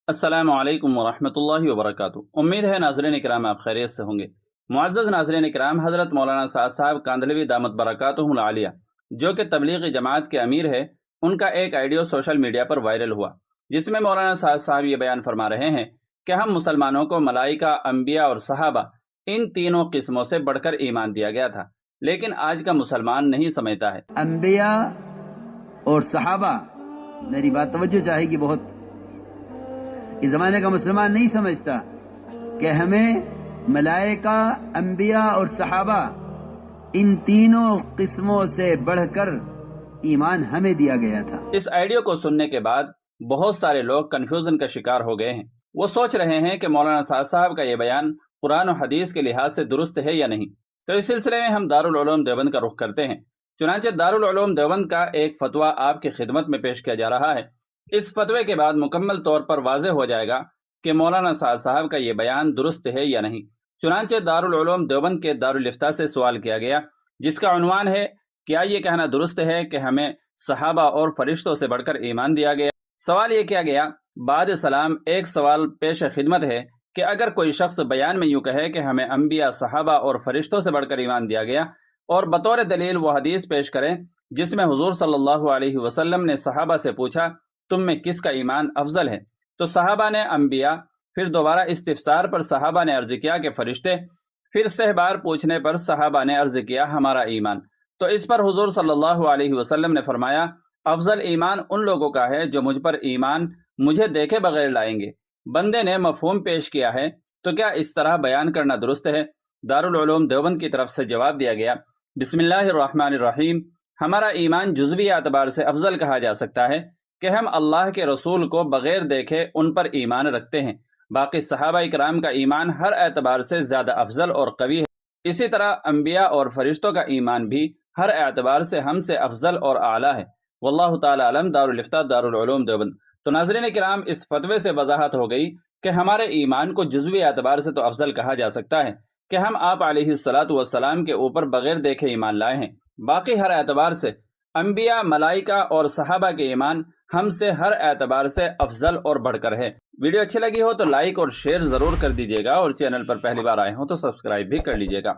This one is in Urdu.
السلام علیکم ورحمۃ اللہ وبرکاتہ۔ امید ہے ناظرین کرام آپ خیریت سے ہوں گے۔ معزز ناظرین کرام، حضرت مولانا سعد صاحب کاندھلوی دامت برکاتہم العالیہ جو کہ تبلیغی جماعت کے امیر ہے، ان کا ایک آڈیو سوشل میڈیا پر وائرل ہوا، جس میں مولانا سعد صاحب یہ بیان فرما رہے ہیں کہ ہم مسلمانوں کو ملائکہ، انبیاء اور صحابہ ان تینوں قسموں سے بڑھ کر ایمان دیا گیا تھا، لیکن آج کا مسلمان نہیں سمجھتا ہے۔ انبیاء اور صحابہ، میری بات توجہ چاہے گی بہت، اس زمانے کا مسلمان نہیں سمجھتا کہ ہمیں ملائکہ، انبیاء اور صحابہ ان تینوں قسموں سے بڑھ کر ایمان ہمیں دیا گیا تھا۔ اس آڈیو کو سننے کے بعد بہت سارے لوگ کنفیوژن کا شکار ہو گئے ہیں۔ وہ سوچ رہے ہیں کہ مولانا سعد صاحب کا یہ بیان قرآن و حدیث کے لحاظ سے درست ہے یا نہیں۔ تو اس سلسلے میں ہم دارالعلوم دیوبند کا رخ کرتے ہیں۔ چنانچہ دارالعلوم دیوبند کا ایک فتویٰ آپ کی خدمت میں پیش کیا جا رہا ہے۔ اس فتوے کے بعد مکمل طور پر واضح ہو جائے گا کہ مولانا سعد صاحب کا یہ بیان درست ہے یا نہیں۔ چنانچہ دارالعلوم دیوبند کے دارالافتاء سے سوال کیا گیا، جس کا عنوان ہے، کیا یہ کہنا درست ہے کہ ہمیں صحابہ اور فرشتوں سے بڑھ کر ایمان دیا گیا؟ سوال یہ کیا گیا، بعد سلام ایک سوال پیش خدمت ہے کہ اگر کوئی شخص بیان میں یوں کہے کہ ہمیں انبیاء، صحابہ اور فرشتوں سے بڑھ کر ایمان دیا گیا، اور بطور دلیل وہ حدیث پیش کریں جس میں حضور صلی اللہ علیہ وسلم نے صحابہ سے پوچھا تم میں کس کا ایمان افضل ہے، تو صحابہ نے انبیاء، پھر دوبارہ استفسار پر صحابہ نے عرض کیا کہ فرشتے، پھر 6 بار پوچھنے پر صحابہ نے عرض کیا ہمارا ایمان۔ تو اس پر حضور صلی اللہ علیہ وسلم نے فرمایا افضل ایمان ان لوگوں کا ہے جو مجھ پر ایمان مجھے دیکھے بغیر لائیں گے۔ بندے نے مفہوم پیش کیا ہے، تو کیا اس طرح بیان کرنا درست ہے؟ دارالعلوم دیوبند کی طرف سے جواب دیا گیا، بسم اللہ الرحمن الرحیم، ہمارا ایمان جزوی اعتبار سے افضل کہا جا سکتا ہے کہ ہم اللہ کے رسول کو بغیر دیکھے ان پر ایمان رکھتے ہیں۔ باقی صحابہ کرام کا ایمان ہر اعتبار سے زیادہ افضل اور قوی ہے۔ اسی طرح انبیاء اور فرشتوں کا ایمان بھی ہر اعتبار سے ہم سے افضل اور اعلیٰ ہے۔ واللہ تعالی علم۔ دارالافتاء دارالعلوم دیوبند۔ تو ناظرین کرام، اس فتوے سے وضاحت ہو گئی کہ ہمارے ایمان کو جزوی اعتبار سے تو افضل کہا جا سکتا ہے کہ ہم آپ علیہ الصلاۃ والسلام کے اوپر بغیر دیکھے ایمان لائے ہیں۔ باقی ہر اعتبار سے انبیاء، ملائکہ اور صحابہ کے ایمان ہم سے ہر اعتبار سے افضل اور بڑھ کر ہے۔ ویڈیو اچھی لگی ہو تو لائک اور شیئر ضرور کر دیجیے گا، اور چینل پر پہلی بار آئے ہوں تو سبسکرائب بھی کر لیجیے گا۔